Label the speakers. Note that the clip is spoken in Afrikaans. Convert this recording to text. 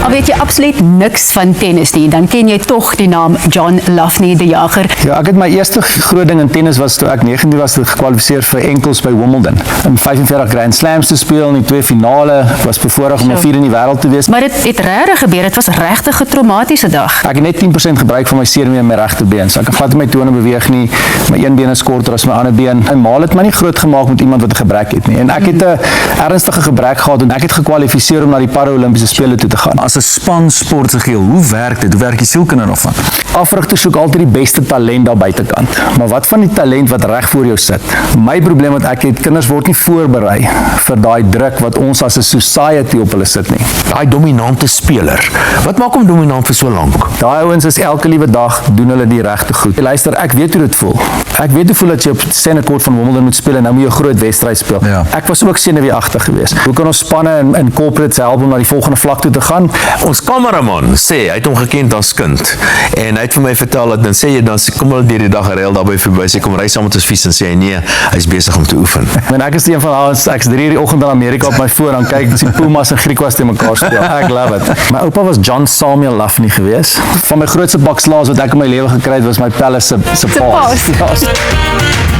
Speaker 1: Al weet jy absoluut niks van tennis nie, dan ken jy tog die naam John Lafney de Jager.
Speaker 2: Ja, ek het my eerste groot ding in tennis was toe ek 19 was, toe gekwalifiseer vir enkels by Wimbledon. Om 45 Grand Slams te speel in die 2 finale, was bevoorreg om 4 in die wêreld te wees.
Speaker 1: Maar dit het regtig gebeur, dit was regtig 'n traumatische dag.
Speaker 2: Ek het net 10% gebruik van my seermee in my regterbeen. So ek kan glad nie my tone beweeg nie. My een been is korter as my ander been. My ma het my nie groot gemaak met iemand wat 'n gebrek het nie. En ek het 'n ernstige gebrek gehad en ek het gekwalifiseer om na die Para-Olimpiese spele toe te gaan.
Speaker 3: As 'n spansport se geheel, hoe werk dit? Hoe werk die sielkunde daarvan?
Speaker 2: Afrigters soek altyd die beste talent daar buitekant. Maar wat van die talent wat reg voor jou sit? My probleem wat ek het, kinders word nie voorberei vir daai druk wat ons as 'n society op hulle sit nie.
Speaker 3: Daai dominante speler. Wat maak hom dominant vir so lank?
Speaker 2: Daai ouens is elke liewe dag doen hulle die regte goed. Luister, ek weet hoe dit voel. Ek weet hoe voel dat jy op die sendekort van Wimbledon moet speel en nou moet jy 'n groot wedstryd speel.
Speaker 3: Ja.
Speaker 2: Ek was ook senuweeagtig geweest. Hoe kan ons spanne in corporates help om na die volgende vlak toe te gaan?
Speaker 3: Ons kameraman sê, hy het hom geken as kind. En hy het vir my vertel dat dan sê jy, dan kom hulle deur die dag gereeld daarby verby, sê kom ry saam met ons fiets en sê hy nee, hy's besig om te oefen.
Speaker 2: En ek is een van ons, ek's 3 uur die oggend in Amerika op my foon, dan kyk die Pumas en Griquas te mekaar speel. Ek love it. My oupa was John Samuel Lafney geweest. Van my grootste bakslaas wat ek in my lewe gekry het, was my Palace se paas.